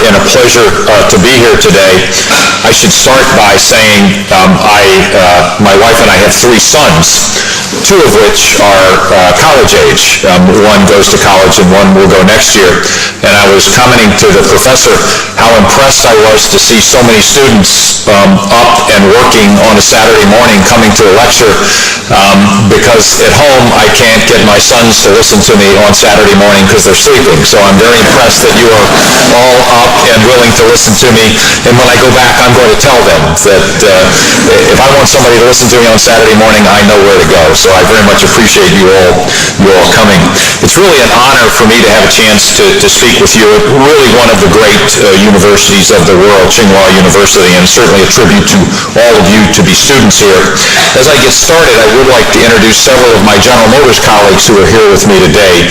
and a pleasure to be here today. I should start by saying my wife and I have 3 sons, 2 of which are college age. One goes to college and one will go next year. And I was commenting to the professor how impressed I was to see so many students up and working on a Saturday morning coming to a lecture, because at home I can't get my sons to listen to me on Saturday morning because they're sleeping. So I'm very impressed that you are all up and willing to listen to me. And when I go back, I'm going to tell them that if I want somebody to listen to me on Saturday morning, I know where to go. So I very much appreciate you all coming. It's really an honor for me to have a chance to speak with you at really one of the great universities of the world, Tsinghua University, and certainly a tribute to all of you to be students here. As I get started, I would like to introduce several of my General Motors colleagues who are here with me today.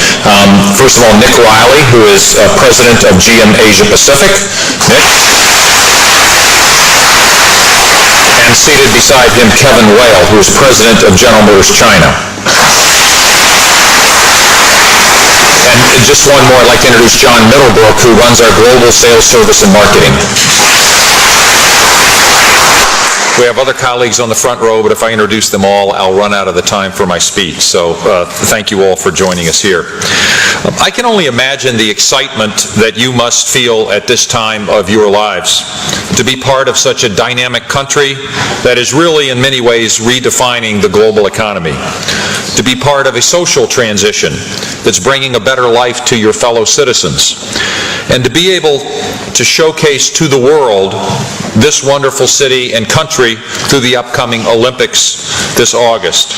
First of all, Nick Riley, who is president of GM Asia Pacific. Nick. And seated beside him, Kevin Whale, who is president of General Motors China. And just one more, I'd like to introduce John Middlebrook, who runs our global sales, service, and marketing. We have other colleagues on the front row, but if I introduce them all, I'll run out of the time for my speech. So thank you all for joining us here. I can only imagine the excitement that you must feel at this time of your lives to be part of such a dynamic country that is really in many ways redefining the global economy, to be part of a social transition that's bringing a better life to your fellow citizens, and to be able to showcase to the world this wonderful city and country through the upcoming Olympics this August.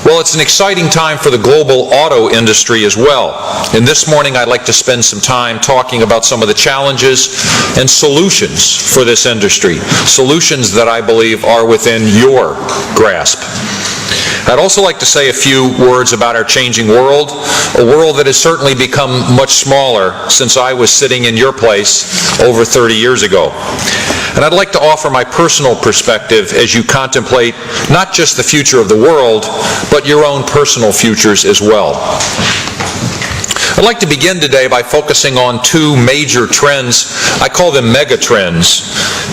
Well, it's an exciting time for the global auto industry as well. And this morning I'd like to spend some time talking about some of the challenges and solutions for this industry, solutions that I believe are within your grasp. I'd also like to say a few words about our changing world, a world that has certainly become much smaller since I was sitting in your place over 30 years ago. And I'd like to offer my personal perspective as you contemplate not just the future of the world, but your own personal futures as well. I'd like to begin today by focusing on 2 major trends. I call them mega trends,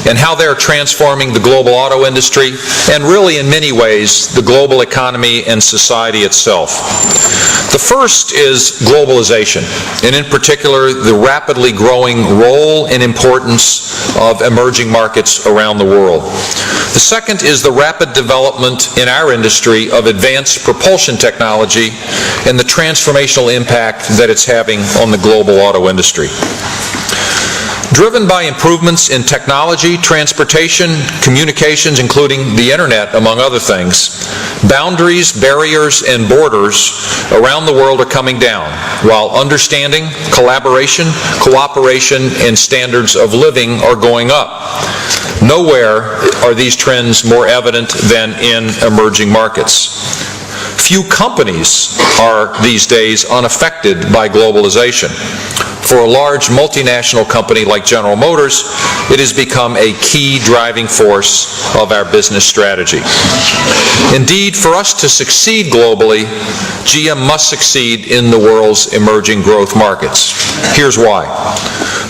and how they're transforming the global auto industry and really in many ways the global economy and society itself. The first is globalization, and in particular the rapidly growing role and importance of emerging markets around the world. The second is the rapid development in our industry of advanced propulsion technology and the transformational impact that it's having on the global auto industry. Driven by improvements in technology, transportation, communications, including the internet, among other things, boundaries, barriers, and borders around the world are coming down, while understanding, collaboration, cooperation, and standards of living are going up. Nowhere are these trends more evident than in emerging markets. Few companies are these days unaffected by globalization. For a large multinational company like General Motors, it has become a key driving force of our business strategy. Indeed, for us to succeed globally, GM must succeed in the world's emerging growth markets. Here's why.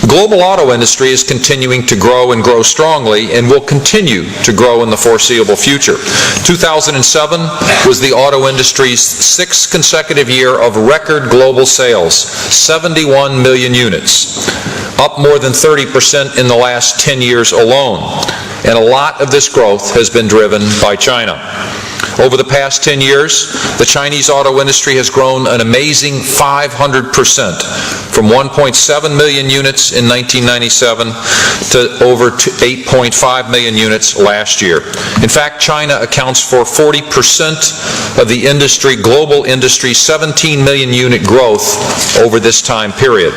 The global auto industry is continuing to grow and grow strongly and will continue to grow in the foreseeable future. 2007 was the auto industry's 6th consecutive year of record global sales, 71 million units, up more than 30% in the last 10 years alone. And a lot of this growth has been driven by China. Over the past 10 years, the Chinese auto industry has grown an amazing 500%, from 1.7 million units in 1997 to over 8.5 million units last year. In fact, China accounts for 40% of the industry, global industry's 17 million unit growth over this time period.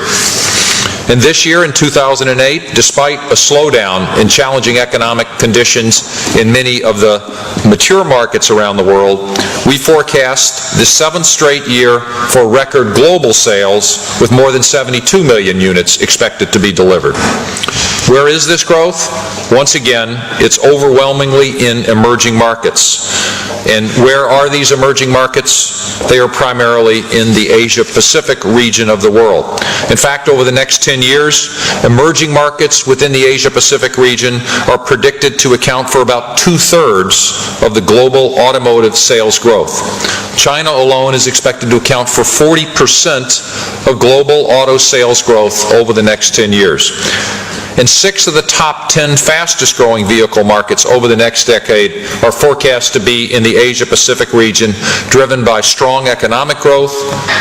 And this year, in 2008, despite a slowdown in challenging economic conditions in many of the mature markets around the world, we forecast the 7th straight year for record global sales, with more than 72 million units expected to be delivered. Where is this growth? Once again, it's overwhelmingly in emerging markets. And where are these emerging markets? They are primarily in the Asia-Pacific region of the world. In fact, over the next 10 years, emerging markets within the Asia-Pacific region are predicted to account for about 2/3 of the global automotive sales growth. China alone is expected to account for 40% of global auto sales growth over the next 10 years. And 6 of the top 10 fastest growing vehicle markets over the next decade are forecast to be in the Asia-Pacific region, driven by strong economic growth,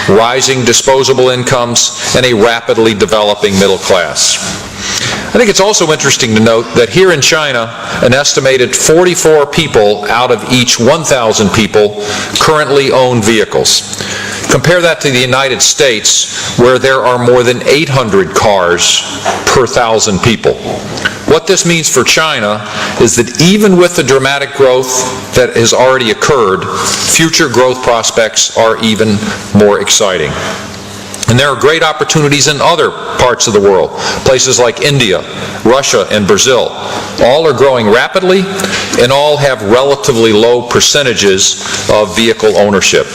rising disposable incomes, and a rapidly developing middle class. I think it's also interesting to note that here in China, an estimated 44 people out of each 1,000 people currently own vehicles. Compare that to the United States, where there are more than 800 cars per 1,000 people. What this means for China is that even with the dramatic growth that has already occurred, future growth prospects are even more exciting. And there are great opportunities in other parts of the world, places like India, Russia, and Brazil. All are growing rapidly, and all have relatively low percentages of vehicle ownership.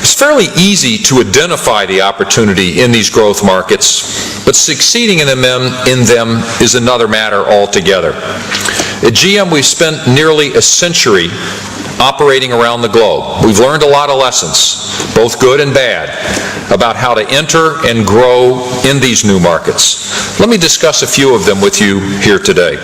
It's fairly easy to identify the opportunity in these growth markets, but succeeding in them is another matter altogether. At GM, we've spent nearly a century operating around the globe. We've learned a lot of lessons, both good and bad, about how to enter and grow in these new markets. Let me discuss a few of them with you here today.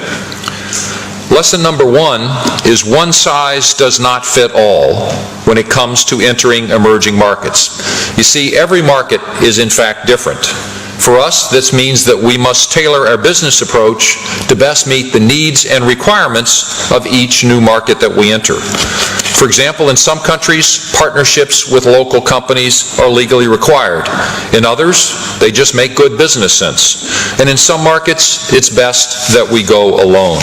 Lesson number 1 is one size does not fit all when it comes to entering emerging markets. You see, every market is in fact different. For us, this means that we must tailor our business approach to best meet the needs and requirements of each new market that we enter. For example, in some countries, partnerships with local companies are legally required. In others, they just make good business sense. And in some markets, it's best that we go alone.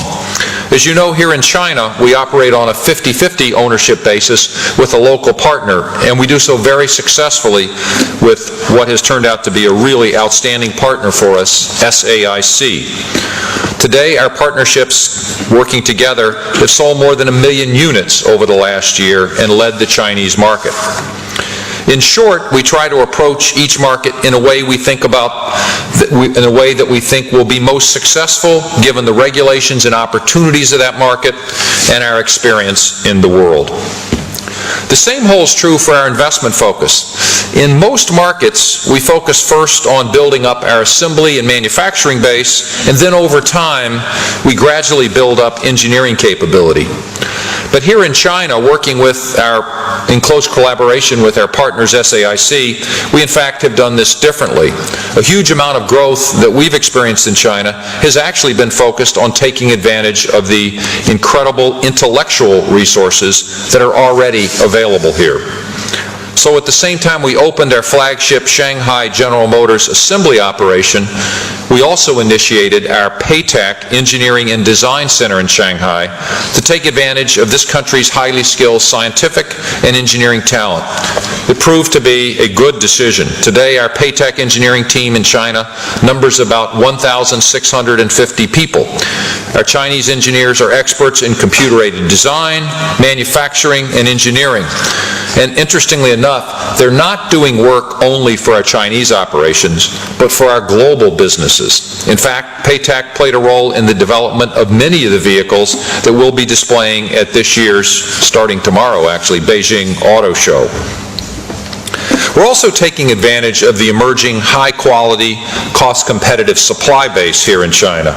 As you know, here in China, we operate on a 50-50 ownership basis with a local partner, and we do so very successfully with what has turned out to be a really outstanding partner for us, SAIC. Today, our partnerships working together have sold more than 1 million units over the last year and led the Chinese market. In short, we try to approach each market in a way that we think will be most successful given the regulations and opportunities of that market and our experience in the world. The same holds true for our investment focus. In most markets, we focus first on building up our assembly and manufacturing base, and then over time, we gradually build up engineering capability. But here in China, working in close collaboration with our partners SAIC, we in fact have done this differently. A huge amount of growth that we've experienced in China has actually been focused on taking advantage of the incredible intellectual resources that are already available here. So at the same time we opened our flagship Shanghai General Motors assembly operation, we also initiated our PayTech Engineering and Design Center in Shanghai to take advantage of this country's highly skilled scientific and engineering talent. It proved to be a good decision. Today, our PayTech engineering team in China numbers about 1,650 people. Our Chinese engineers are experts in computer-aided design, manufacturing, and engineering. And interestingly enough, they're not doing work only for our Chinese operations, but for our global businesses. In fact, PayTech played a role in the development of many of the vehicles that we'll be displaying at this year's, starting tomorrow actually, Beijing Auto Show. We're also taking advantage of the emerging high-quality, cost-competitive supply base here in China.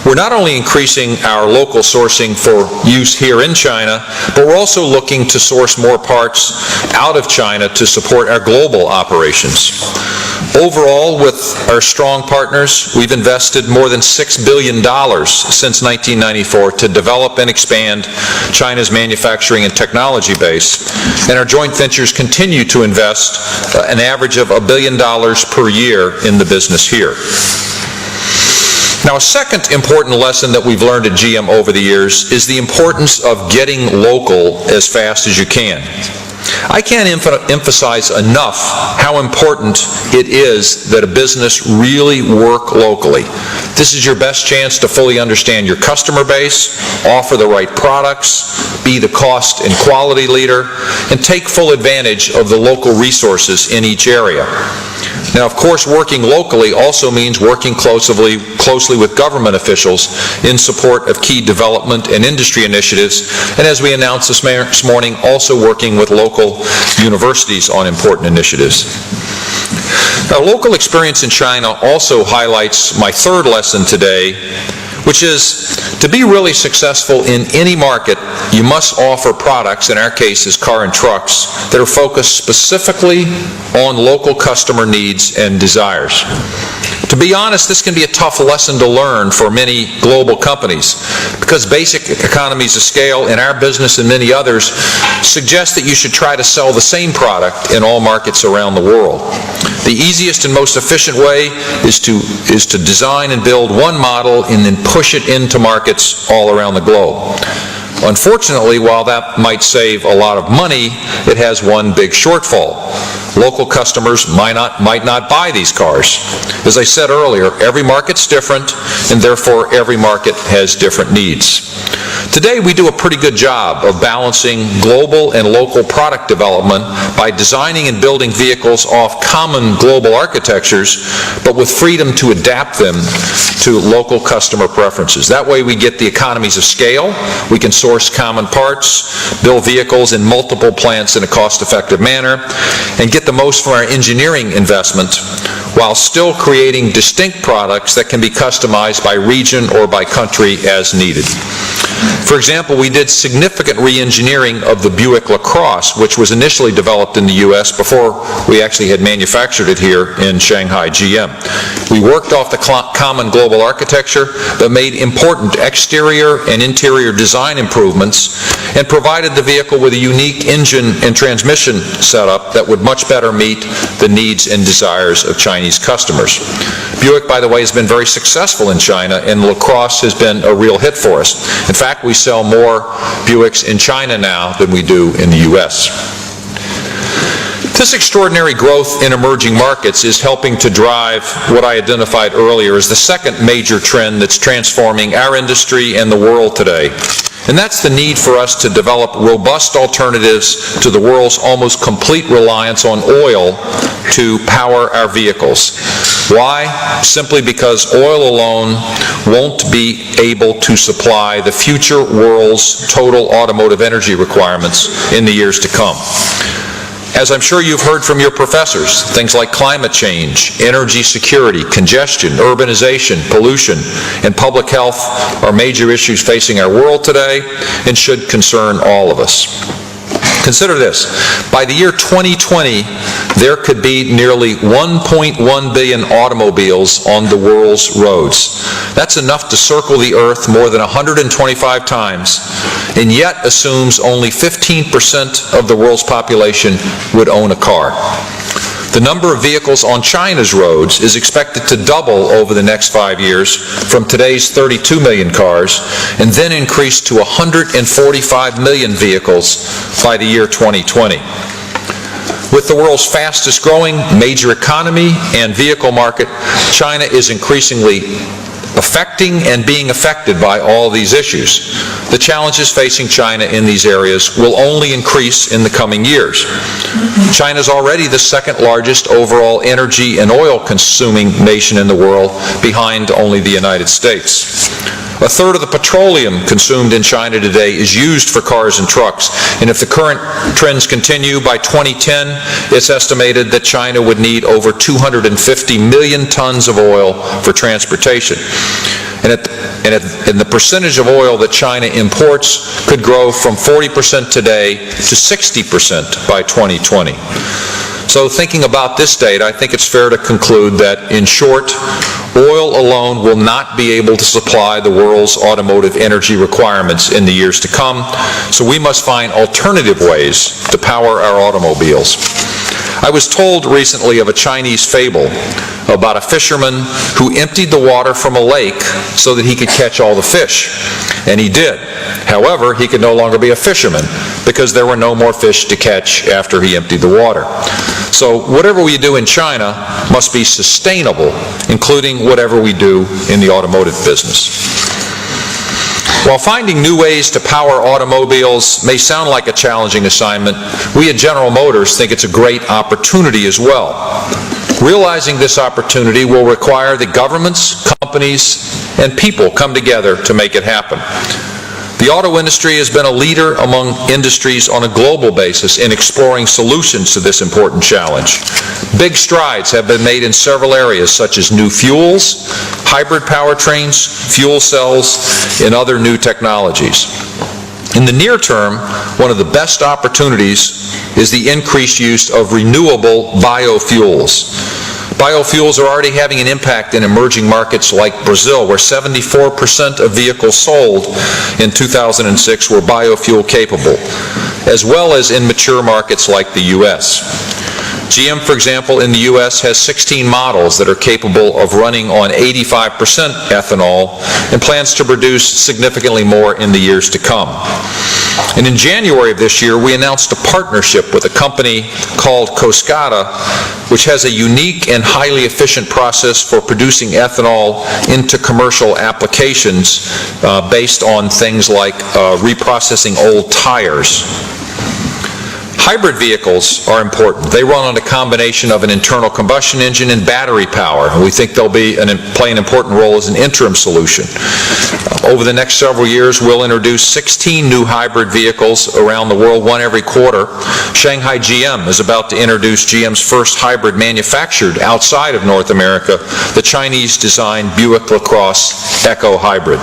We're not only increasing our local sourcing for use here in China, but we're also looking to source more parts out of China to support our global operations. Overall, with our strong partners, we've invested more than $6 billion since 1994 to develop and expand China's manufacturing and technology base, and our joint ventures continue to invest an average of $1 billion per year in the business here. Now, a second important lesson that we've learned at GM over the years is the importance of getting local as fast as you can. I can't emphasize enough how important it is that a business really work locally. This is your best chance to fully understand your customer base, offer the right products, be the cost and quality leader, and take full advantage of the local resources in each area. Now, of course, working locally also means working closely with government officials in support of key development and industry initiatives, and as we announced this morning, also working with local universities on important initiatives. Now, local experience in China also highlights my third lesson today, which is to be really successful in any market, you must offer products, in our case is car and trucks, that are focused specifically on local customer needs and desires. To be honest, this can be a tough lesson to learn for many global companies because basic economies of scale in our business and many others suggest that you should try to sell the same product in all markets around the world. The easiest and most efficient way is to design and build one model and then push it into markets all around the globe. Unfortunately, while that might save a lot of money, it has one big shortfall. Local customers might not buy these cars. As I said earlier, every market's different, and therefore every market has different needs. Today, we do a pretty good job of balancing global and local product development by designing and building vehicles off common global architectures, but with freedom to adapt them to local customer preferences. That way we get the economies of scale, we can source common parts, build vehicles in multiple plants in a cost-effective manner, and get the most from our engineering investment while still creating distinct products that can be customized by region or by country as needed. For example, we did significant re-engineering of the Buick LaCrosse, which was initially developed in the U.S. before we actually had manufactured it here in Shanghai GM. We worked off the common global architecture, but made important exterior and interior design improvements and provided the vehicle with a unique engine and transmission setup that would much better meet the needs and desires of Chinese customers. Buick, by the way, has been very successful in China, and LaCrosse has been a real hit for us. In fact, we sell more Buicks in China now than we do in the U.S. This extraordinary growth in emerging markets is helping to drive what I identified earlier as the second major trend that's transforming our industry and the world today. And that's the need for us to develop robust alternatives to the world's almost complete reliance on oil to power our vehicles. Why? Simply because oil alone won't be able to supply the future world's total automotive energy requirements in the years to come. As I'm sure you've heard from your professors, things like climate change, energy security, congestion, urbanization, pollution, and public health are major issues facing our world today and should concern all of us. Consider this. By the year 2020, there could be nearly 1.1 billion automobiles on the world's roads. That's enough to circle the Earth more than 125 times, and yet assumes only 15% of the world's population would own a car. The number of vehicles on China's roads is expected to double over the next 5 years from today's 32 million cars and then increase to 145 million vehicles by the year 2020. With the world's fastest growing major economy and vehicle market, China is increasingly affecting and being affected by all these issues. The challenges facing China in these areas will only increase in the coming years. China is already the second largest overall energy and oil consuming nation in the world, behind only the United States. A third of the petroleum consumed in China today is used for cars and trucks, and if the current trends continue, by 2010, it's estimated that China would need over 250 million tons of oil for transportation. And the percentage of oil that China imports could grow from 40% today to 60% by 2020. So thinking about this date, I think it's fair to conclude that, in short, oil alone will not be able to supply the world's automotive energy requirements in the years to come, so we must find alternative ways to power our automobiles. I was told recently of a Chinese fable about a fisherman who emptied the water from a lake so that he could catch all the fish. And he did. However, he could no longer be a fisherman because there were no more fish to catch after he emptied the water. So whatever we do in China must be sustainable, including whatever we do in the automotive business. While finding new ways to power automobiles may sound like a challenging assignment, we at General Motors think it's a great opportunity as well. Realizing this opportunity will require that governments, companies, and people come together to make it happen. The auto industry has been a leader among industries on a global basis in exploring solutions to this important challenge. Big strides have been made in several areas such as new fuels, hybrid powertrains, fuel cells, and other new technologies. In the near term, one of the best opportunities is the increased use of renewable biofuels. Biofuels are already having an impact in emerging markets like Brazil, where 74% of vehicles sold in 2006 were biofuel capable, as well as in mature markets like the U.S. GM, for example, in the U.S. has 16 models that are capable of running on 85% ethanol and plans to produce significantly more in the years to come. And in January of this year, we announced a partnership with a company called Coscata, which has a unique and highly efficient process for producing ethanol into commercial applications based on things like reprocessing old tires. Hybrid vehicles are important. They run on a combination of an internal combustion engine and battery power, and we think they'll play an important role as an interim solution. Over the next several years, we'll introduce 16 new hybrid vehicles around the world, one every quarter. Shanghai GM is about to introduce GM's first hybrid manufactured outside of North America, the Chinese-designed Buick LaCrosse Eco Hybrid.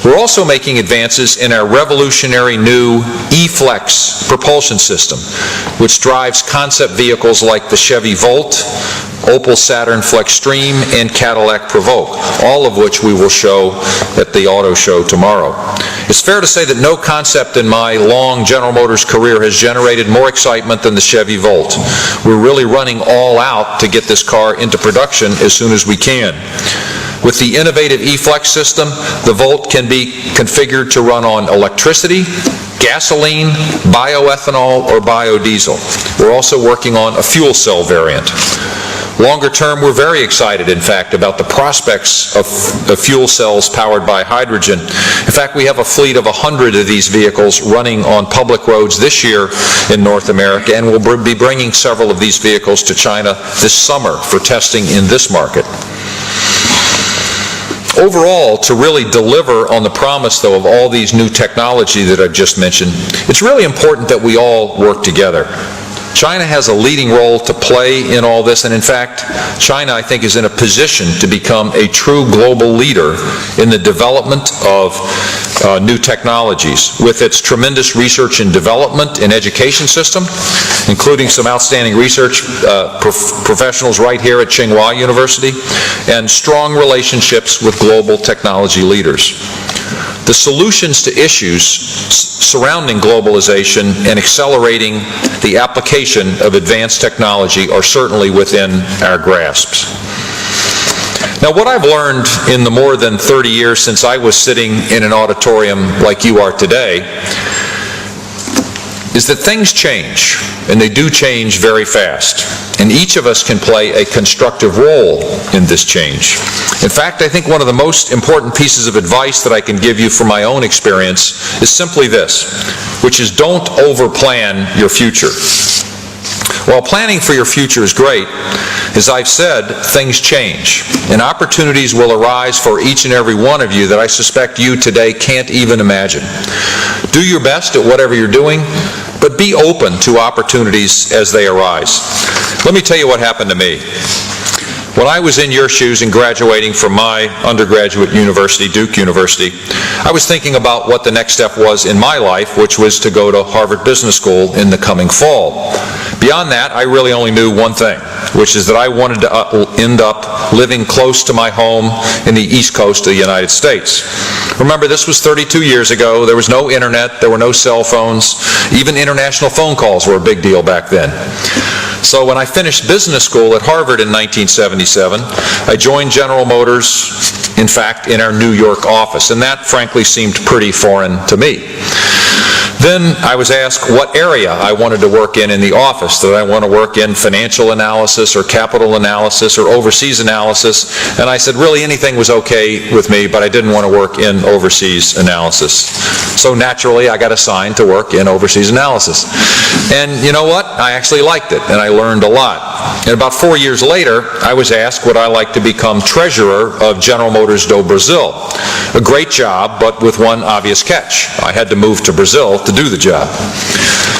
We're also making advances in our revolutionary new E-Flex propulsion system, which drives concept vehicles like the Chevy Volt, Opel Saturn Flexstream, and Cadillac Provoque, all of which we will show at the auto show tomorrow. It's fair to say that no concept in my long General Motors career has generated more excitement than the Chevy Volt. We're really running all out to get this car into production as soon as we can. With the innovative E-Flex system, the Volt can be configured to run on electricity, gasoline, bioethanol, or biodiesel. We're also working on a fuel cell variant. Longer term, we're very excited, in fact, about the prospects of fuel cells powered by hydrogen. In fact, we have a fleet of 100 of these vehicles running on public roads this year in North America, and we'll be bringing several of these vehicles to China this summer for testing in this market. Overall, to really deliver on the promise, though, of all these new technology that I've just mentioned, it's really important that we all work together. China has a leading role to play in all this, and in fact, China, I think, is in a position to become a true global leader in the development of new technologies with its tremendous research and development and education system, including some outstanding research professionals right here at Tsinghua University, and strong relationships with global technology leaders. The solutions to issues surrounding globalization and accelerating the application of advanced technology are certainly within our grasps. Now, what I've learned in the more than 30 years since I was sitting in an auditorium like you are today is that things change, and they do change very fast. And each of us can play a constructive role in this change. In fact, I think one of the most important pieces of advice that I can give you from my own experience is simply this, which is don't overplan your future. While planning for your future is great, as I've said, things change, and opportunities will arise for each and every one of you that I suspect you today can't even imagine. Do your best at whatever you're doing, but be open to opportunities as they arise. Let me tell you what happened to me. When I was in your shoes and graduating from my undergraduate university, Duke University, I was thinking about what the next step was in my life, which was to go to Harvard Business School in the coming fall. Beyond that, I really only knew one thing, which is that I wanted to end up living close to my home in the East Coast of the United States. Remember, this was 32 years ago. There was no internet. There were no cell phones. Even international phone calls were a big deal back then. So when I finished business school at Harvard in 1977, I joined General Motors, in fact, in our New York office, and that frankly seemed pretty foreign to me. Then I was asked what area I wanted to work in the office. Did I want to work in financial analysis or capital analysis or overseas analysis? And I said really anything was okay with me, but I didn't want to work in overseas analysis. So naturally I got assigned to work in overseas analysis. And you know what? I actually liked it, and I learned a lot. And about 4 years later, I was asked would I like to become treasurer of General Motors do Brasil. A great job, but with one obvious catch. I had to move to Brazil to do the job.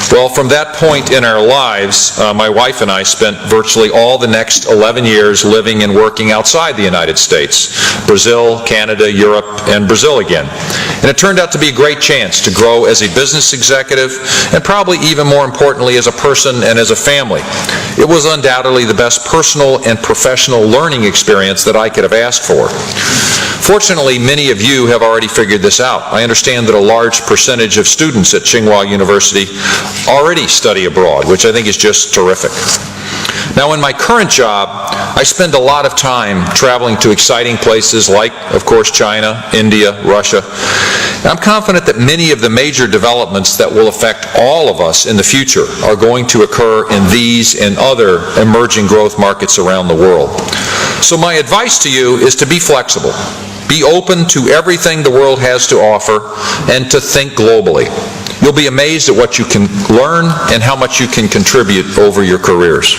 Well, from that point in our lives, my wife and I spent virtually all the next 11 years living and working outside the United States. Brazil, Canada, Europe, and Brazil again. And it turned out to be a great chance to grow as a business executive, and probably even more importantly as a person and as a family. It was undoubtedly the best personal and professional learning experience that I could have asked for. Fortunately, many of you have already figured this out. I understand that a large percentage of students at Tsinghua University already study abroad, which I think is just terrific. Now, in my current job, I spend a lot of time traveling to exciting places like, of course, China, India, Russia. And I'm confident that many of the major developments that will affect all of us in the future are going to occur in these and other emerging growth markets around the world. So my advice to you is to be flexible. Be open to everything the world has to offer and to think globally. You'll be amazed at what you can learn and how much you can contribute over your careers.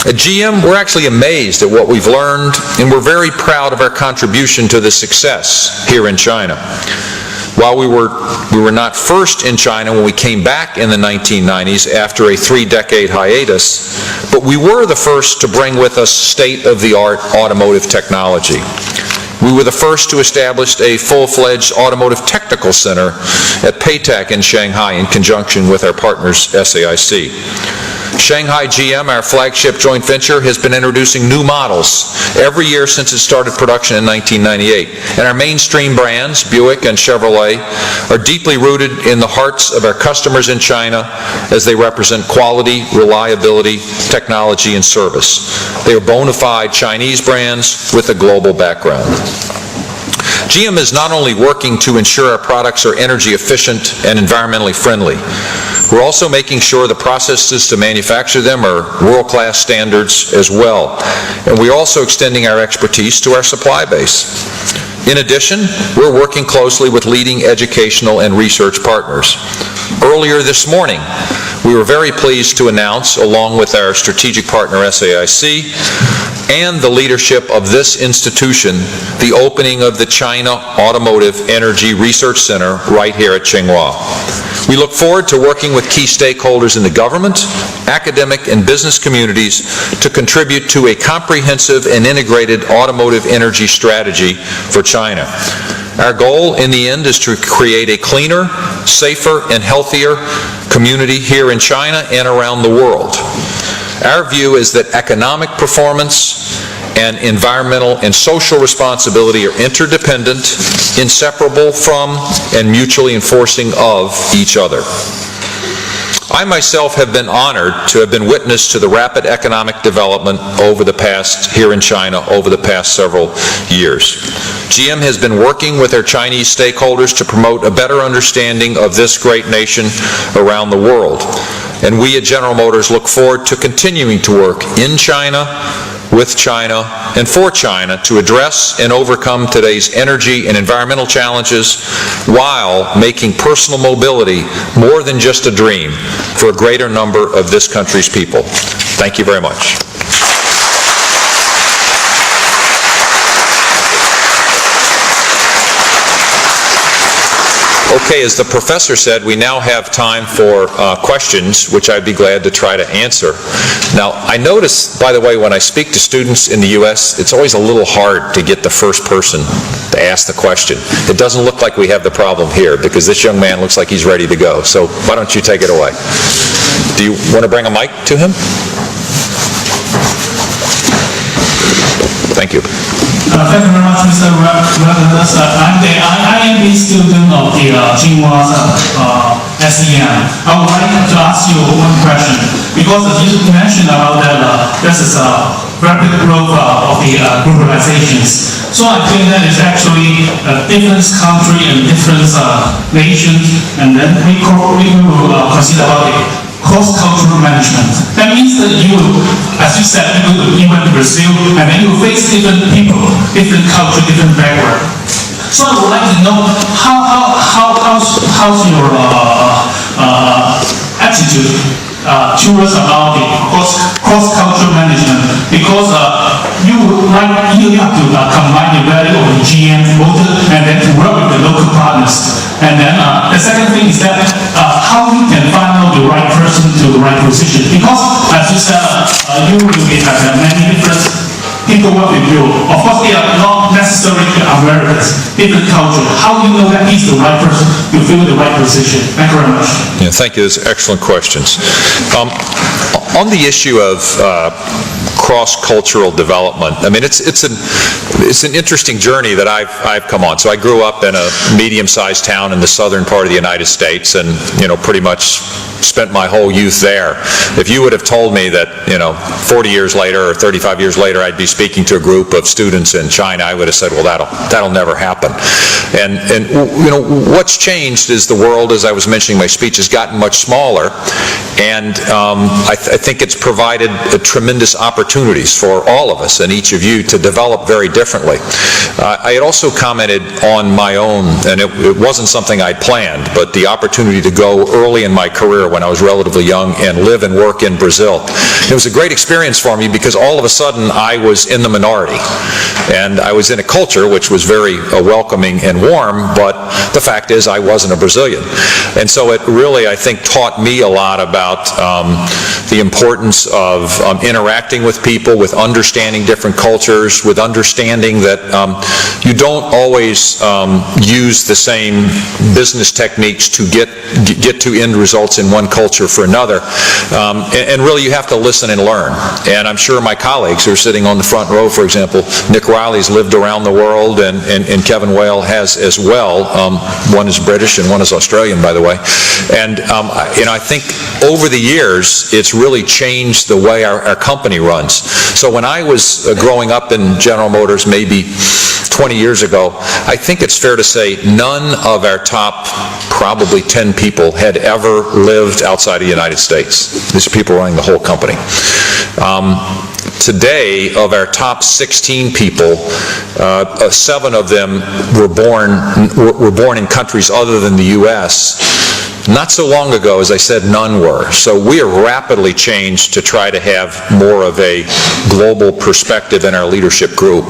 At GM, we're actually amazed at what we've learned, and we're very proud of our contribution to the success here in China. While we were not first in China when we came back in the 1990s after a 3-decade hiatus, but we were the first to bring with us state-of-the-art automotive technology. We were the first to establish a full-fledged automotive technical center at Paytech in Shanghai in conjunction with our partners SAIC. Shanghai GM, our flagship joint venture, has been introducing new models every year since it started production in 1998. And our mainstream brands, Buick and Chevrolet, are deeply rooted in the hearts of our customers in China as they represent quality, reliability, technology, and service. They are bona fide Chinese brands with a global background. GM is not only working to ensure our products are energy efficient and environmentally friendly, we're also making sure the processes to manufacture them are world-class standards as well. And we're also extending our expertise to our supply base. In addition, we're working closely with leading educational and research partners. Earlier this morning, we were very pleased to announce, along with our strategic partner SAIC, and the leadership of this institution, the opening of the China Automotive Energy Research Center right here at Tsinghua. We look forward to working with key stakeholders in the government, academic, and business communities to contribute to a comprehensive and integrated automotive energy strategy for China. Our goal in the end is to create a cleaner, safer, and healthier community here in China and around the world. Our view is that economic performance and environmental and social responsibility are interdependent, inseparable from, and mutually enforcing of each other. I myself have been honored to have been witness to the rapid economic development here in China over the past several years. GM has been working with our Chinese stakeholders to promote a better understanding of this great nation around the world. And we at General Motors look forward to continuing to work in China, with China, and for China to address and overcome today's energy and environmental challenges while making personal mobility more than just a dream for a greater number of this country's people. Thank you very much. Okay, as the professor said, we now have time for questions, which I'd be glad to try to answer. Now, I notice, by the way, when I speak to students in the U.S., it's always a little hard to get the first person to ask the question. It doesn't look like we have the problem here, because this young man looks like he's ready to go. So why don't you take it away? Do you want to bring a mic to him? Thank you. Thank you very much, Mr. Reverend. I'm the IMB student of the Tsinghua SEM. I would like to ask you one question, because you mentioned about that this is a rapid growth of the globalizations. So I think that is actually different country and different nations, and then we will consider about it. Cross-cultural management. That means that you will, as you said, you went to Brazil, and then you will face different people, different culture, different background. So I would like to know how's your attitude towards about the cross-cultural management, because you have to combine the value of the GM motor and then to work with the local partners. And then the second thing is that how you can find out the right person to the right position, because as you said, you will have many different people work with you. Of course, they are not necessarily Americans, different culture. How do you know that he's the right person to fill the right position? Thank you very much. Yeah, thank you. Those are excellent questions. On the issue of cross-cultural development, I mean, it's an interesting journey that I've come on. So I grew up in a medium-sized town in the southern part of the United States, and pretty much spent my whole youth there. If you would have told me that 40 years later or 35 years later I'd be speaking to a group of students in China, I would have said, well, that'll never happen. And what's changed is the world, as I was mentioning in my speech, has gotten much smaller, and I think it's provided tremendous opportunities for all of us and each of you to develop very differently. I had also commented on my own, and it wasn't something I'd planned, but the opportunity to go early in my career when I was relatively young and live and work in Brazil. It was a great experience for me, because all of a sudden I was in the minority, and I was in a culture which was very welcoming and warm, but the fact is I wasn't a Brazilian. And so it really, I think, taught me a lot about the importance of interacting with people, with understanding different cultures, with understanding that you don't always use the same business techniques to get to end results in one culture for another, and really you have to listen and learn. And I'm sure my colleagues who are sitting on the front row, for example, Nick Riley's lived around the world, and Kevin Whale has as well. One is British and one is Australian, by the way. And I think over the years it's really changed the way our company runs. So when I was growing up in General Motors maybe 20 years ago, I think it's fair to say none of our top probably 10 people had ever lived outside of the United States. These are people running the whole company. Today, of our top 16 people, 7 of them were born in countries other than the U.S. Not so long ago, as I said, none were. So we have rapidly changed to try to have more of a global perspective in our leadership group.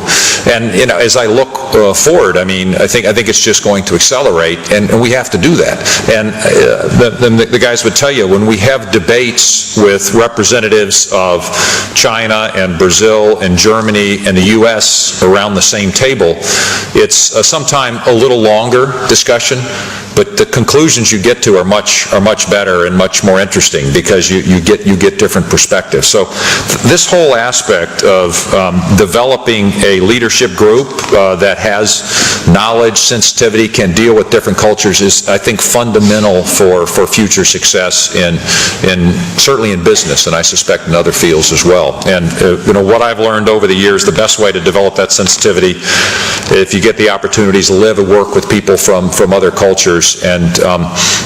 And as I look forward, I mean, I think it's just going to accelerate, and we have to do that. And the guys would tell you, when we have debates with representatives of China and Brazil and Germany and the U.S. around the same table, it's sometimes a little longer discussion, but the conclusions you get to are much better and much more interesting, because you get different perspectives. So this whole aspect of developing a leadership group that has knowledge, sensitivity, can deal with different cultures is, I think, fundamental for future success in certainly in business, and I suspect in other fields as well. And what I've learned over the years, the best way to develop that sensitivity, if you get the opportunities to live and work with people from other cultures, and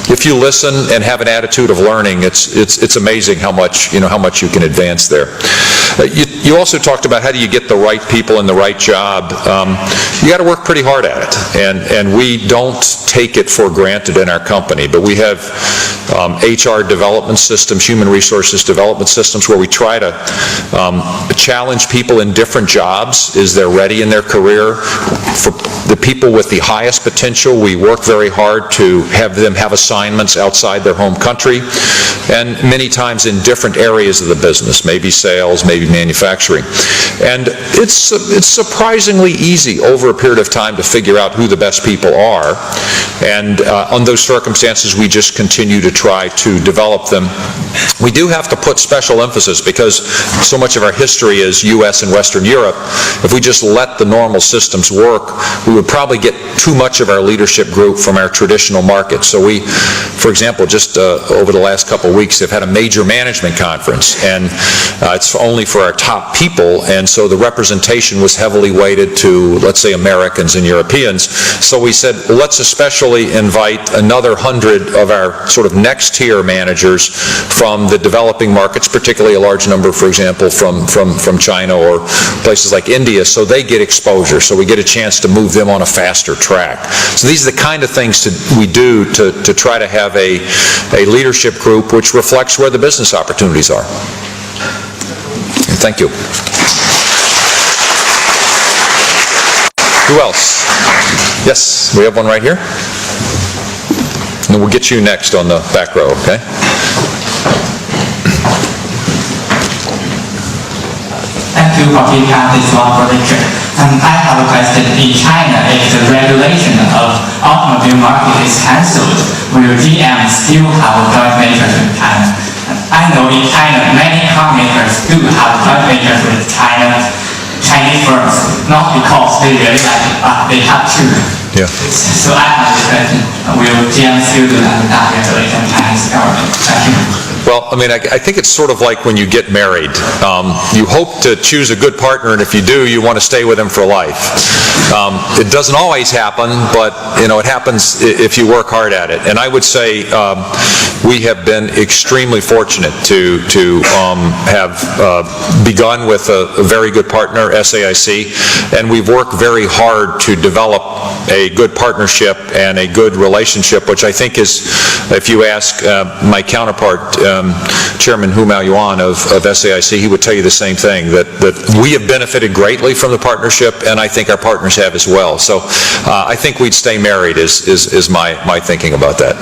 if you listen and have an attitude of learning, it's amazing how much you can advance there. You also talked about how do you get the right people in the right job. you got to work pretty hard at it, and we don't take it for granted in our company, but we have HR development systems, human resources development systems, where we try to challenge people in different jobs as they're ready in their career. For the people with the highest potential, we work very hard to have them have assignments outside their home country, and many times in different areas of the business, maybe sales, maybe manufacturing. And it's surprisingly easy over a period of time to figure out who the best people are, and on those circumstances we just continue to try to develop them. We do have to put special emphasis, because so much of our history is U.S. and Western Europe. If we just let the normal systems work, we would probably get too much of our leadership group from our traditional markets. So we, for example, just over the last couple of weeks have had a major management conference, and it's only for our top people, and so the representation was heavily weighted to, let's say, Americans and Europeans. So we said, let's especially invite another 100 of our sort of next tier managers from the developing markets, particularly a large number, for example, from China or places like India, so they get exposure, so we get a chance to move them on a faster track. So these are the kind of things we do to try to have a leadership group which reflects where the business opportunities are. Thank you. Who else? Yes, we have one right here. And we'll get you next on the back row, okay? Thank you for giving us this wonderful lecture. I have a question. In China, if the regulation of automobile market is cancelled, will GM still have a joint venture with China? I know in China, many car makers do have joint ventures with Chinese firms, not because they really like it, but they have to. Yeah. So I have a question. Will GM still do that without regulation of Chinese government? Thank you. Well, I mean, I think it's sort of like when you get married. You hope to choose a good partner, and if you do, you want to stay with them for life. It doesn't always happen, but it happens if you work hard at it. And I would say we have been extremely fortunate to have begun with a very good partner, SAIC, and we've worked very hard to develop a good partnership and a good relationship, which I think is, if you ask my counterpart, Chairman Hu Maoyuan of SAIC, he would tell you the same thing, that we have benefited greatly from the partnership, and I think our partners have as well. So I think we'd stay married is my thinking about that.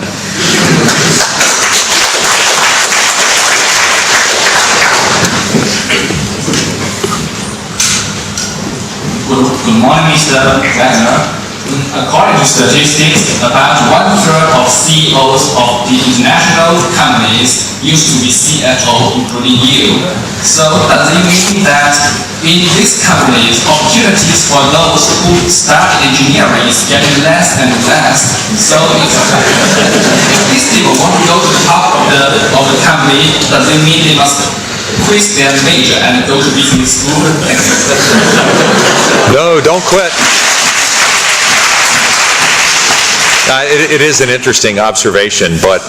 Good morning, Mr. Wagner. According to statistics, about 1/3 of CEOs of the international companies used to be CFO, including you. So does it mean that in these companies, opportunities for those who study engineering is getting less and less? So if these people want to go to the top of the company, does it mean they must quit their major and go to business school? No, don't quit. It is an interesting observation, but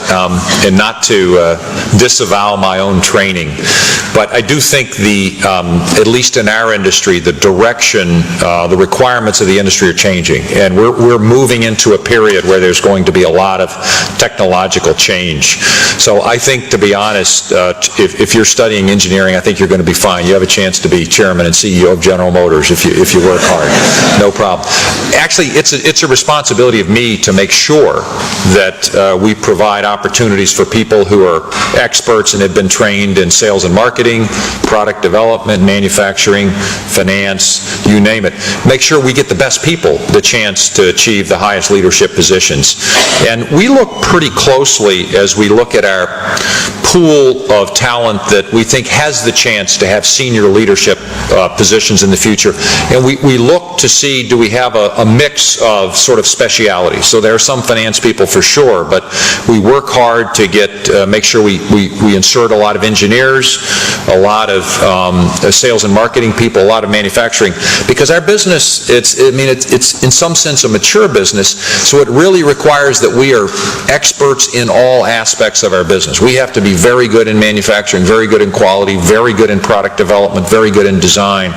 and not to disavow my own training, but I do think at least in our industry, the direction, the requirements of the industry are changing, and we're moving into a period where there's going to be a lot of technological change. So I think, to be honest, if you're studying engineering, I think you're going to be fine. You have a chance to be chairman and CEO of General Motors if you work hard. No problem. Actually, it's a responsibility of me to make sure that we provide opportunities for people who are experts and have been trained in sales and marketing, product development, manufacturing, finance, you name it. Make sure we get the best people the chance to achieve the highest leadership positions. And we look pretty closely as we look at our pool of talent that we think has the chance to have senior leadership positions in the future. And we look to see, do we have a mix of sort of specialities. So there are some finance people for sure, but we work hard to get make sure we insert a lot of engineers, a lot of sales and marketing people, a lot of manufacturing, because our business, it's in some sense a mature business, so it really requires that we are experts in all aspects of our business. We have to be very good in manufacturing, very good in quality, very good in product development, very good in design.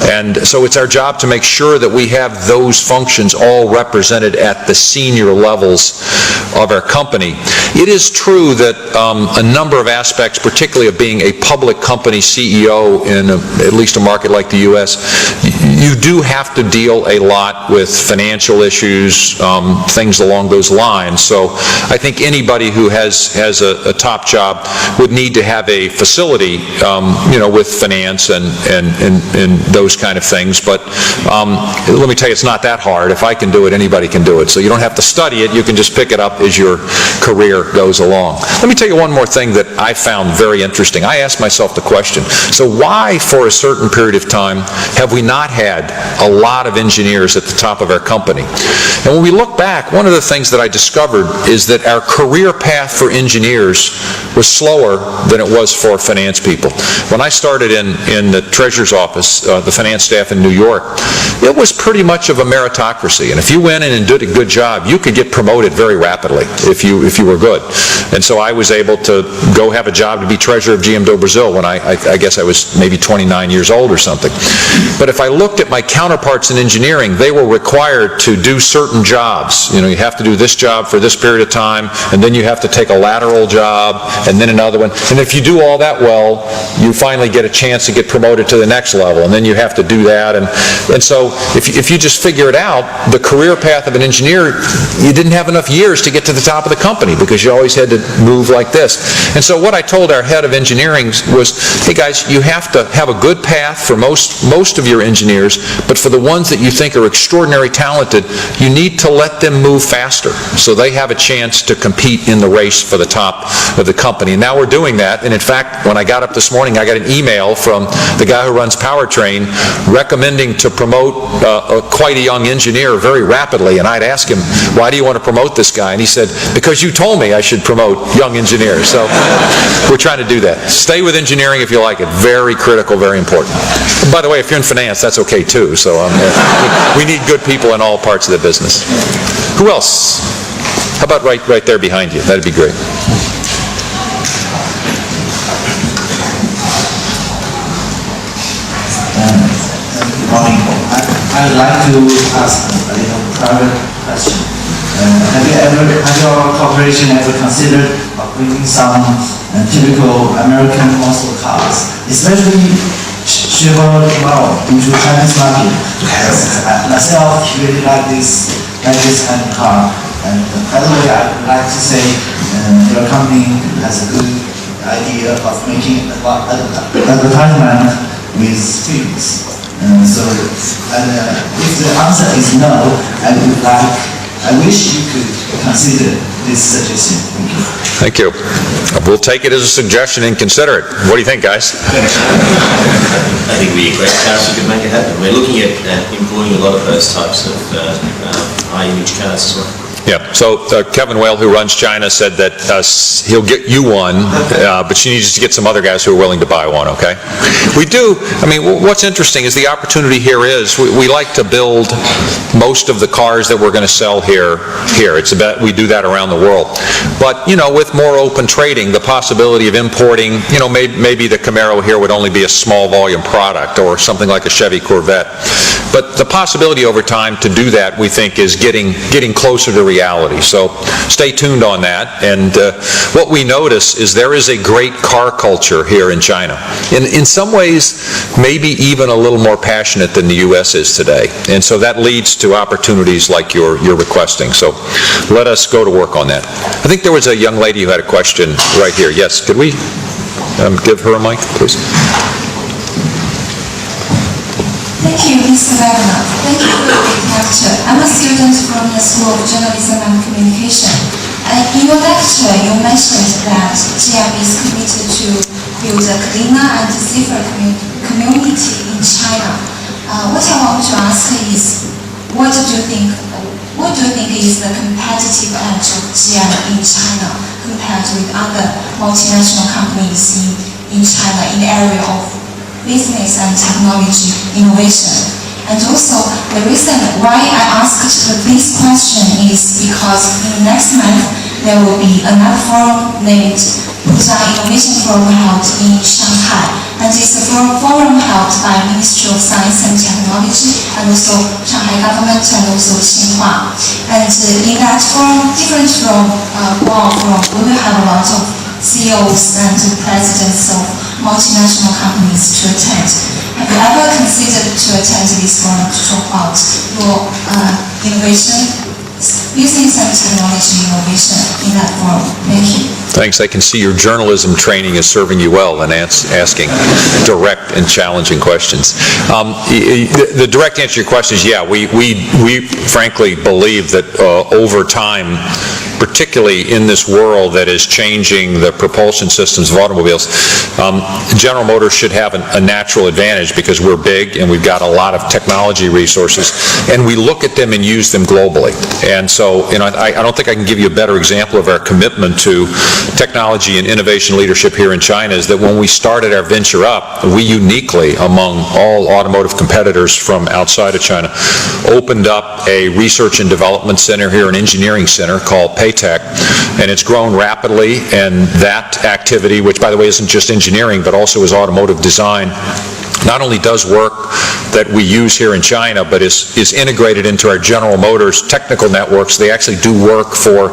And so it's our job to make sure that we have those functions all represented at the senior levels of our company. It is true that a number of aspects, particularly of being a public company CEO in at least a market like the U.S., you do have to deal a lot with financial issues, things along those lines. So I think anybody who has a top job would need to have a facility, with finance and those kind of things. But let me tell you, it's not that hard. If I can do it, anybody can do it. So you don't have to study it. You can just pick it up as your career goes along. Let me tell you one more thing that I found very interesting. I asked myself the question, so why for a certain period of time have we not had a lot of engineers at the top of our company? And when we look back, one of the things that I discovered is that our career path for engineers was slower than it was for finance people. When I started in the treasurer's office, the finance staff in New York, it was pretty much of a meritocracy. And if you went in and did a good job, you could get promoted very rapidly if you were good. And so I was able to go have a job to be treasurer of GM do Brazil when I guess I was maybe 29 years old or something. But if I looked at my counterparts in engineering, they were required to do certain jobs. You have to do this job for this period of time, and then you have to take a lateral job, and then another one. And if you do all that well, you finally get a chance to get promoted to the next level, and then you have to do that. And so if you just figure it out, the career path of an engineer, you didn't have enough years to get to the top of the company because you always had to move like this. And so what I told our head of engineering was, hey guys, you have to have a good path for most of your engineers, but for the ones that you think are extraordinarily talented, you need to let them move faster so they have a chance to compete in the race for the top of the company. And now we're doing that. And in fact, when I got up this morning, I got an email from the guy who runs Powertrain recommending to promote quite a young engineer very rapidly. And I'd ask him, why do you want to promote this guy? And he said, because you told me I should promote young engineers. So we're trying to do that. Stay with engineering if you like it. Very critical, very important. And by the way, if you're in finance, that's okay too. So we need good people in all parts of the business. Who else? How about right there behind you? That'd be great. Good morning. I'd like to ask a little private question. Have your corporation ever considered bringing some typical American muscle cars, especially Chevrolet model, into Chinese market? Myself really like this kind of car. And by the way, I would like to say your company has a good idea of making advertisement with films. If the answer is no, I wish you could consider this suggestion. Thank you. Thank you. We'll take it as a suggestion and consider it. What do you think, guys? I think we great cars you could make it happen. We're looking at employing a lot of those types of high-image cars as well. Yeah, so Kevin Whale, who runs China, said that he'll get you one, but she needs to get some other guys who are willing to buy one, okay? We do, what's interesting is the opportunity here is, we like to build most of the cars that we're going to sell here. It's about, we do that around the world. But, with more open trading, the possibility of importing, maybe the Camaro here would only be a small volume product, or something like a Chevy Corvette. But the possibility over time to do that, we think, is getting closer to reality. So stay tuned on that. And what we notice is there is a great car culture here in China. In some ways, maybe even a little more passionate than the U.S. is today. And so that leads to opportunities like you're requesting. So let us go to work on that. I think there was a young lady who had a question right here. Yes, could we give her a mic, please? Thank you, Mr. Wagner. Thank you for the lecture. I'm a student from the School of Journalism and Communication. In your lecture, you mentioned that GM is committed to build a cleaner and safer community in China. What I want to ask is, what do you think do you think is the competitive edge of GM in China compared with other multinational companies in China in the area of business and technology innovation? And also, the reason why I asked this question is because in next month there will be another forum named Puzhang Innovation Forum held in Shanghai, and it's a forum held by Ministry of Science and Technology and also Shanghai government and also清华. And in that forum, different from we will have a lot of CEOs and presidents of multinational companies to attend. Have you ever considered to attend this forum to talk about your innovation, business and technology innovation in that forum? Thank you. Thanks. I can see your journalism training is serving you well in asking direct and challenging questions. The direct answer to your question is, yeah, we frankly believe that over time, particularly in this world that is changing the propulsion systems of automobiles, General Motors should have a natural advantage because we're big and we've got a lot of technology resources, and we look at them and use them globally. And so, I don't think I can give you a better example of our commitment to technology and innovation leadership here in China is that when we started our venture up, we uniquely, among all automotive competitors from outside of China, opened up a research and development center here, an engineering center called Tech, and it's grown rapidly, and that activity, which by the way isn't just engineering but also is automotive design, not only does work that we use here in China, but is integrated into our General Motors technical networks. They actually do work for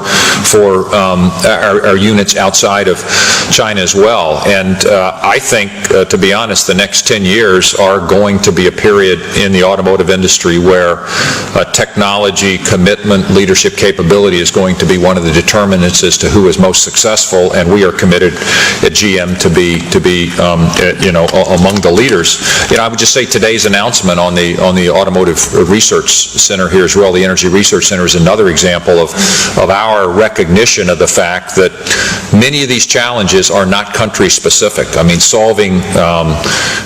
our units outside of China as well. And I think, to be honest, the next 10 years are going to be a period in the automotive industry where technology, commitment, leadership capability is going to be one of the determinants as to who is most successful, and we are committed at GM to be among the leaders. I would just say today's announcement on the Automotive Research Center here as well, the Energy Research Center, is another example of our recognition of the fact that many of these challenges are not country specific. I mean, solving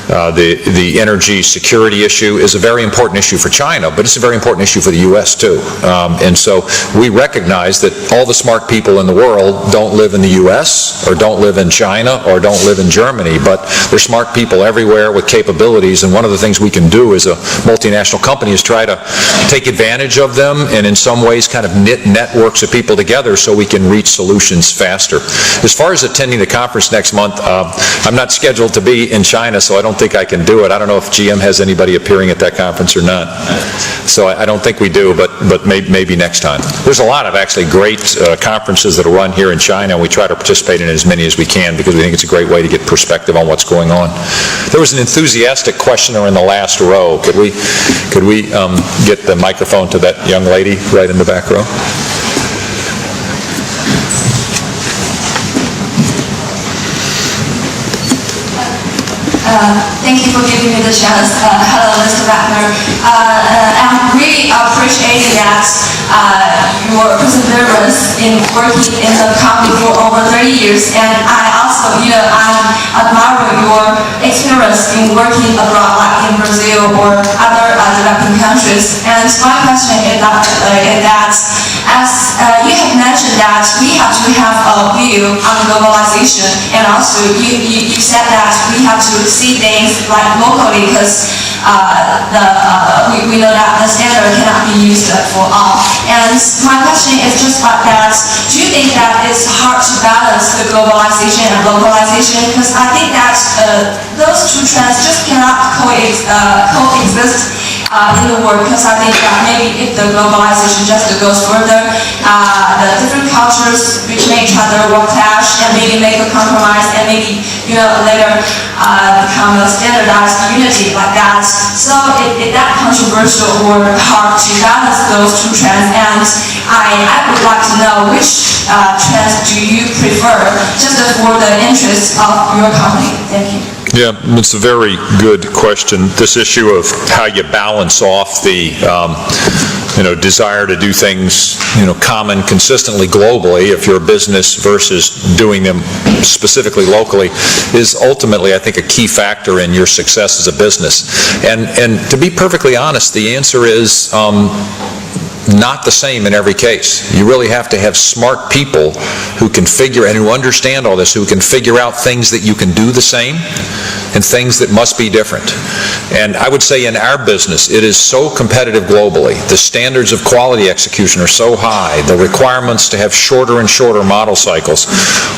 the energy security issue is a very important issue for China, but it's a very important issue for the U.S. too. And so we recognize that all the smart people in the world don't live in the U.S. or don't live in China or don't live in Germany, but they're smart people everywhere with capabilities, and one of the things we can do as a multinational company is try to take advantage of them and in some ways kind of knit networks of people together so we can reach solutions faster. As far as attending the conference next month, I'm not scheduled to be in China, so I don't think I can do it. I don't know if GM has anybody appearing at that conference or not. So I don't think we do, but maybe next time. There's a lot of actually great conferences that are run here in China, and we try to participate in as many as we can because we think it's a great way to get perspective on what's going on. There was an enthusiastic questioner in the last row. Could we get the microphone to that young lady right in the back row? Thank you for giving me the chance. Hello, Mr. Wagner. I'm really appreciating that your perseverance in working in the company for over 30 years, and I also, I admire your experience in working abroad, like in Brazil or other developing countries. And my question is that as you have mentioned that we have to have a view on globalization, and also you said that we have to see things like locally because we know that the standard cannot be used for all. And my question is just about that. Do you think that it's hard to balance the globalization and localization? Because I think that those two trends just cannot coexist in the world, because I think that maybe if the globalization just goes further, the different cultures between each other will clash and maybe make a compromise and maybe later become a standardized unity like that. So is that controversial or hard to balance those two trends? And I would like to know which trends do you prefer just for the interests of your company? Thank you. Yeah, it's a very good question. This issue of how you balance off the desire to do things common consistently globally if you're a business versus doing them specifically locally is ultimately, I think, a key factor in your success as a business. And to be perfectly honest, the answer is not the same in every case. You really have to have smart people who can figure and who understand all this, who can figure out things that you can do the same and things that must be different. And I would say in our business, it is so competitive globally. The standards of quality execution are so high. The requirements to have shorter and shorter model cycles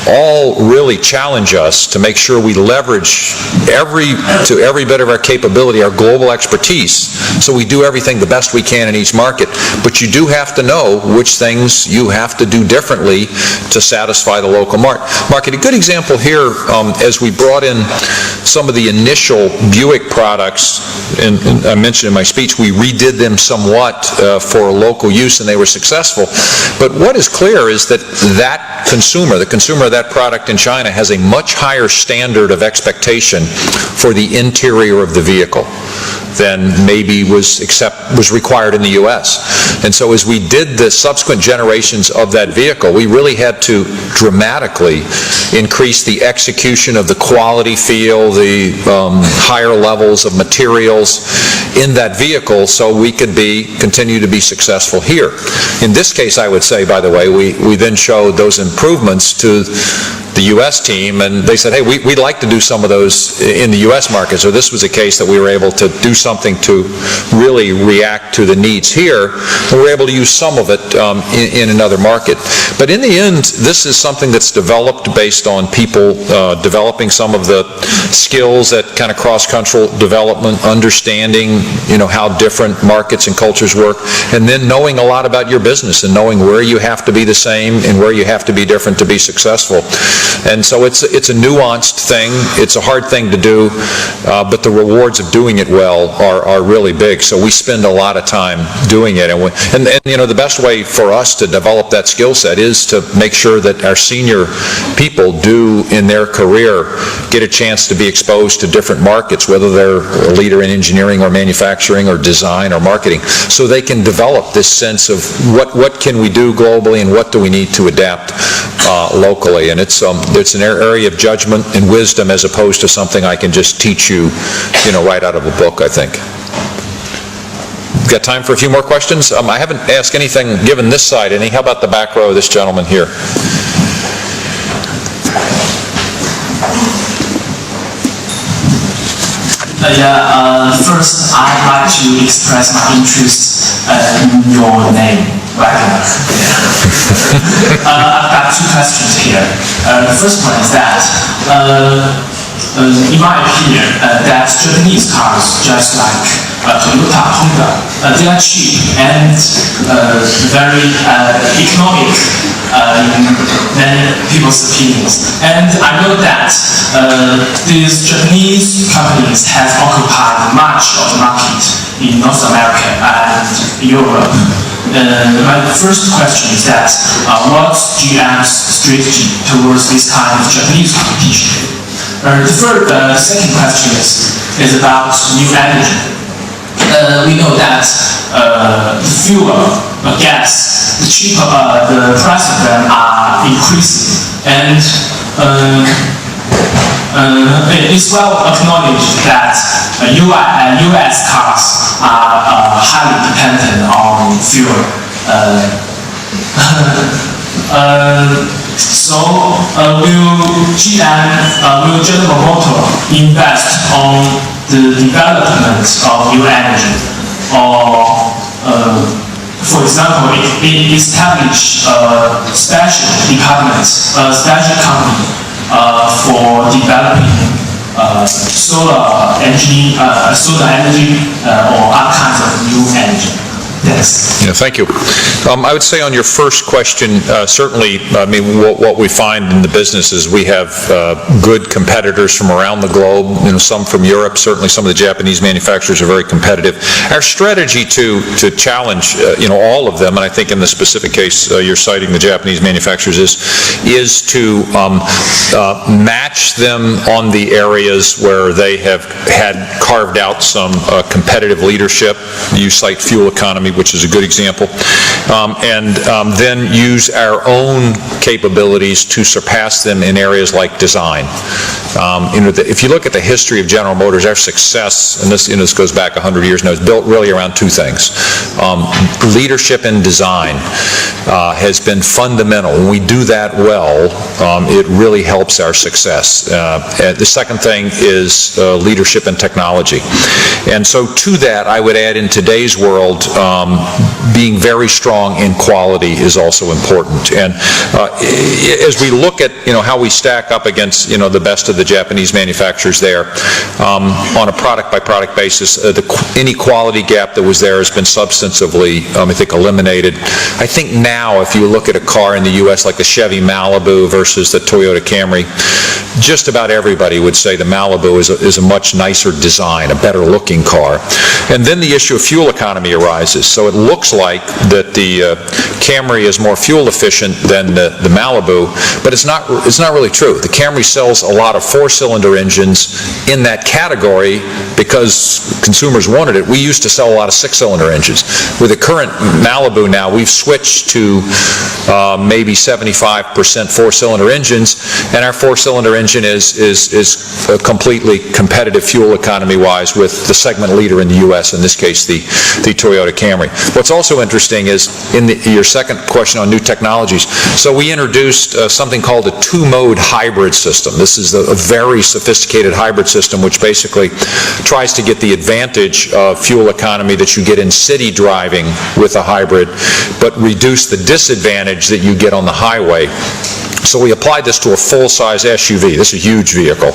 all really challenge us to make sure we leverage to every bit of our capability, our global expertise, so we do everything the best we can in each market. But you do have to know which things you have to do differently to satisfy the local market. A good example here, as we brought in some of the initial Buick products, and I mentioned in my speech, we redid them somewhat for local use and they were successful. But what is clear is that the consumer of that product in China has a much higher standard of expectation for the interior of the vehicle than maybe was required in the U.S. And so as we did the subsequent generations of that vehicle, we really had to dramatically increase the execution of the quality feel, the higher levels of materials in that vehicle so we could continue to be successful here. In this case, I would say, by the way, we then showed those improvements to the U.S. team, and they said, hey, we'd like to do some of those in the U.S. market. So this was a case that we were able to do something to really react to the needs here, and we were able to use some of it in another market. But in the end, this is something that's developed based on people developing some of the skills at kind of cross-cultural development, understanding, how different markets and cultures work, and then knowing a lot about your business and knowing where you have to be the same and where you have to be different to be successful. And so it's a nuanced thing. It's a hard thing to do, but the rewards of doing it well are really big. So we spend a lot of time doing it. And the best way for us to develop that skill set is to make sure that our senior people do in their career get a chance to be exposed to different markets, whether they're a leader in engineering or manufacturing or design or marketing, so they can develop this sense of what can we do globally and what do we need to adapt locally. And it's an area of judgment and wisdom as opposed to something I can just teach you, right out of a book, I think. Got time for a few more questions? I haven't asked anything given this side any. How about the back row, this gentleman here? First, I'd like to express my interest in your name, Wagner. I've got two questions here. The first one is that, in my opinion, that Japanese cars, just like Toyota, Honda, they are cheap and very economic in many people's opinions. And I know that these Japanese companies have occupied much of the market in North America and Europe. My first question is that what's GM's strategy towards this kind of Japanese competition? The second question is about new energy. We know that fuel, gas, the price of them are increasing, and it's well acknowledged that U.S. cars are highly dependent on fuel. Will General Motors invest on the development of new energy, or, for example, establish a special department, a special company for developing solar energy, or other kinds of new energy? Thanks. Yeah, thank you. I would say on your first question, certainly, what we find in the business is we have good competitors from around the globe, some from Europe, certainly some of the Japanese manufacturers are very competitive. Our strategy to challenge, all of them, and I think in the specific case you're citing the Japanese manufacturers, is to match them on the areas where they have had carved out some competitive leadership. You cite fuel economy, which which is a good example, and then use our own capabilities to surpass them in areas like design. If you look at the history of General Motors, our success, and this goes back 100 years now, is built really around two things. Leadership and design has been fundamental. When we do that well, it really helps our success. The second thing is leadership and technology. And so to that, I would add in today's world, being very strong in quality is also important. And as we look at how we stack up against the best of the Japanese manufacturers there, on a product-by-product basis, any quality gap that was there has been substantively, I think, eliminated. I think now, if you look at a car in the U.S. like the Chevy Malibu versus the Toyota Camry, just about everybody would say the Malibu is a much nicer design, a better looking car. And then the issue of fuel economy arises. So it looks like that the Camry is more fuel efficient than the Malibu, but it's not really true. The Camry sells a lot of four-cylinder engines in that category because consumers wanted it. We used to sell a lot of six-cylinder engines. With the current Malibu now, we've switched to maybe 75% four-cylinder engines, and our four-cylinder engine is completely competitive fuel economy-wise with the segment leader in the U.S., in this case the Toyota Camry. What's also interesting is, in your second question on new technologies, so we introduced something called a two-mode hybrid system. This is a very sophisticated hybrid system which basically tries to get the advantage of fuel economy that you get in city driving with a hybrid, but reduce the disadvantage that you get on the highway. So we applied this to a full-size SUV. This is a huge vehicle.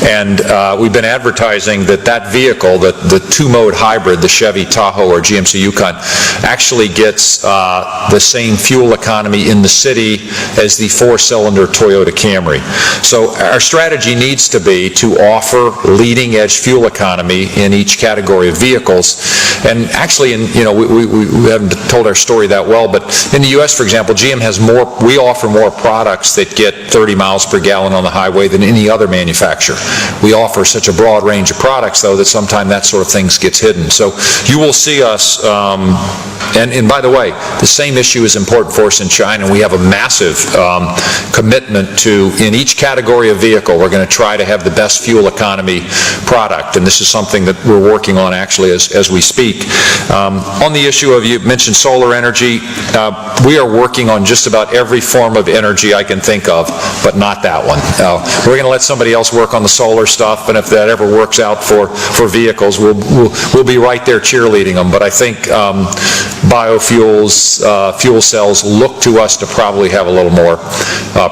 And we've been advertising that vehicle, the two-mode hybrid, the Chevy Tahoe or GMC Yukon, actually gets the same fuel economy in the city as the four-cylinder Toyota Camry. So our strategy needs to be to offer leading-edge fuel economy in each category of vehicles. And actually, we haven't told our story that well, but in the U.S., for example, GM has we offer more products that get 30 miles per gallon on the highway than any other manufacturer. We offer such a broad range of products, though, that sometimes that sort of things gets hidden. So you will see us, and by the way, the same issue is important for us in China. We have a massive commitment to, in each category of vehicle, we're going to try to have the best fuel economy product, and this is something that we're working on actually as we speak. On the issue of, you mentioned solar energy, we are working on just about every form of energy I can think of, but not that one. We're going to let somebody else work on the solar stuff, and if that ever works out for vehicles, we'll be right there cheerleading them. But I think biofuels, fuel cells look to us to probably have a little more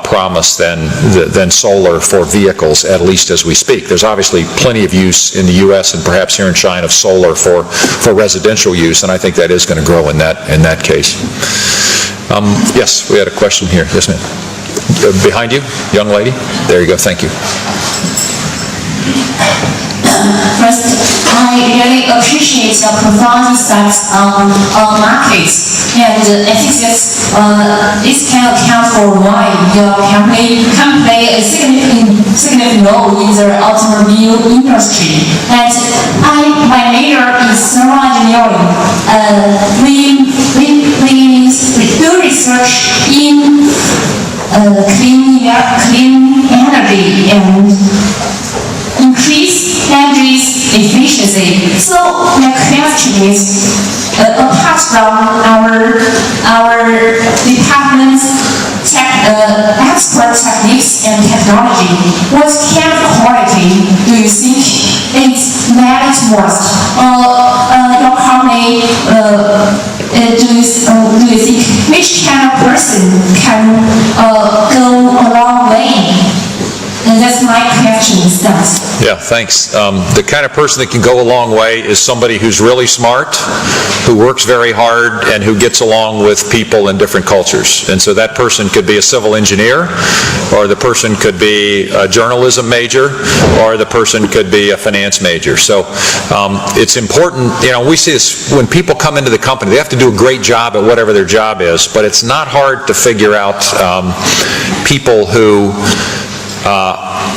promise than solar for vehicles, at least as we speak. There's obviously plenty of use in the U.S. and perhaps here in China of solar for residential use, and I think that is going to grow in that case. Yes, we had a question here. Yes, ma'am. Behind you, young lady. There you go. Thank you. First, I really appreciate your profound insights on markets, and I think that this can account for why your company can play a significant role in the automobile industry. And my major is thermal engineering. We do research in clean energy and increase energy efficiency. So my question is, apart from our department's expert techniques and technology, what kind of quality do you think is merit most? Your company, do you think which kind of person can go a long way? And that's my question. Thanks. Yeah, thanks. The kind of person that can go a long way is somebody who's really smart, who works very hard, and who gets along with people in different cultures. And so that person could be a civil engineer, or the person could be a journalism major, or the person could be a finance major. So it's important, we see this when people come into the company, they have to do a great job at whatever their job is, but it's not hard to figure out people who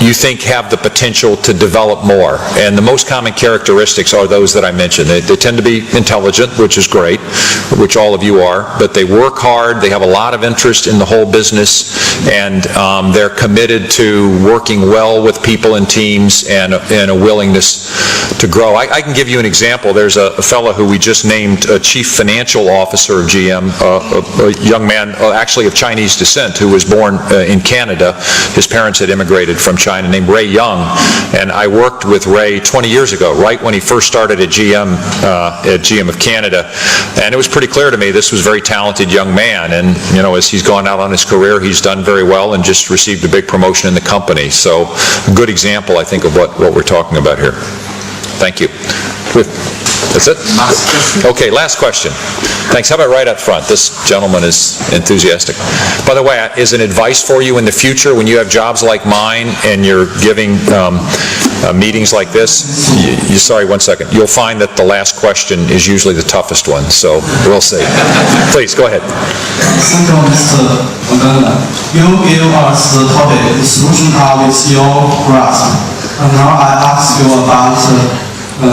you think have the potential to develop more. And the most common characteristics are those that I mentioned. They tend to be intelligent, which is great, which all of you are, but they work hard, they have a lot of interest in the whole business, and they're committed to working well with people and teams and a willingness to grow. I can give you an example. There's a fellow who we just named Chief Financial Officer of GM, a young man actually of Chinese descent who was born in Canada. His parents had immigrated from China, named Ray Young, and I worked with Ray 20 years ago, right when he first started at GM of Canada, and it was pretty clear to me this was a very talented young man, and as he's gone out on his career, he's done very well and just received a big promotion in the company. So a good example, I think, of what we're talking about here. Thank you. That's it? Okay, last question. Thanks. How about right up front? This gentleman is enthusiastic. By the way, is an advice for you in the future when you have jobs like mine and you're giving meetings like this, sorry, one second. You'll find that the last question is usually the toughest one, so we'll see. Please, go ahead. Thank you, Mr. Magana. You gave us the topic, the solution are with your grasp. And now I ask you about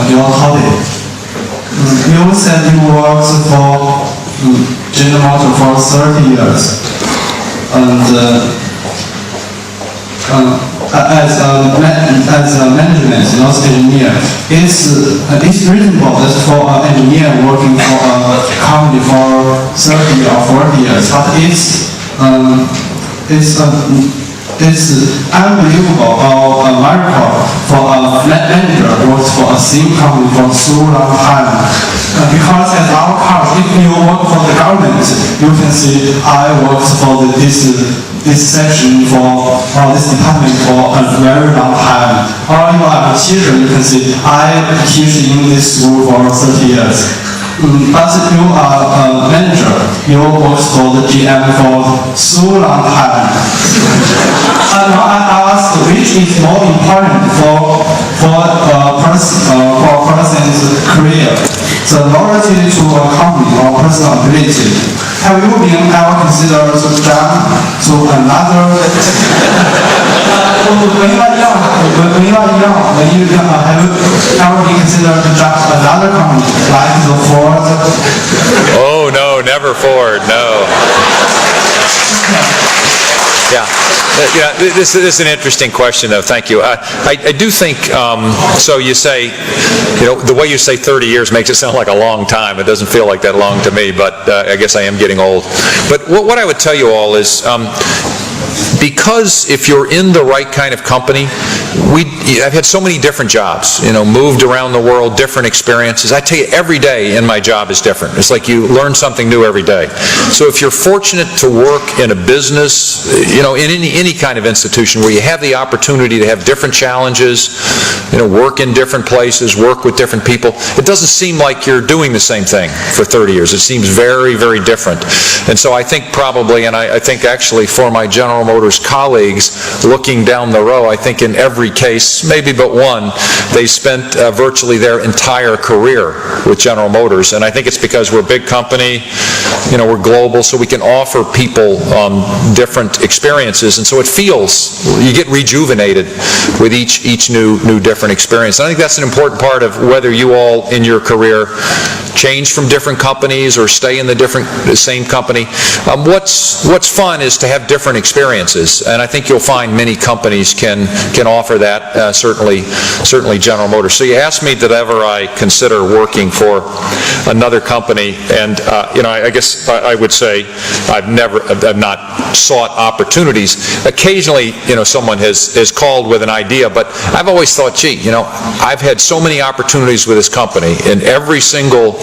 your topic. You said you worked for General Motors for 30 years, and as a management, not engineer, it's reasonable that for an engineer working for a company for 30 or 40 years, but it's unbelievable or a miracle for a manager works for a same company for so long time. Because at our house, if you work for the government, you can see I worked for this section for this department for a very long time. Or you are a teacher, you can see I teach in this school for 30 years. But you are a manager, you work for the GM for so long time. And now I ask, which is more important for a person's career, the loyalty to a company or personal ability? Have you been ever considered to jump to another? Have you ever been considered to jump to another company like the Ford? Oh no, never Ford, no. Yeah. Yeah, this is an interesting question, though. Thank you. I do think, so you say, the way you say 30 years makes it sound like a long time. It doesn't feel like that long to me, but I guess I am getting old. But what I would tell you all is, because if you're in the right kind of company, I've had so many different jobs, moved around the world, different experiences. I tell you, every day in my job is different. It's like you learn something new every day. So if you're fortunate to work in a business, in any kind of institution where you have the opportunity to have different challenges, work in different places, work with different people, it doesn't seem like you're doing the same thing for 30 years. It seems very, very different. And so I think probably, and I think actually for my General Motors colleagues, looking down the row, I think in every case, maybe but one, they spent virtually their entire career with General Motors. And I think it's because we're a big company, we're global, so we can offer people different experiences. And so it feels, you get rejuvenated with each new different experience. And I think that's an important part of whether you all in your career change from different companies or stay in the same company. What's fun is to have different experiences, and I think you'll find many companies can offer that, certainly General Motors. So you asked me, did ever I consider working for another company, and I guess I would say I've not sought opportunities. Occasionally, someone has called with an idea, but I've always thought, gee, I've had so many opportunities with this company, and every single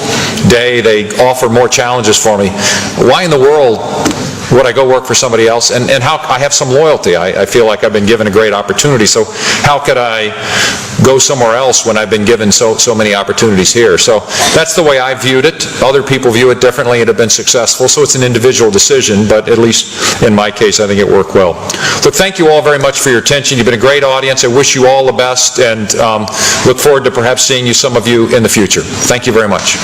day they offer more challenges for me. Why in the world would I go work for somebody else? And how I have some loyalty. I feel like I've been given a great opportunity, so how could I go somewhere else when I've been given so many opportunities here? So that's the way I viewed it. Other people view it differently and have been successful, so it's an individual decision, but at least in my case, I think it worked well. Look, thank you all very much for your attention. You've been a great audience. I wish you all the best, and look forward to perhaps seeing some of you in the future. Thank you very much.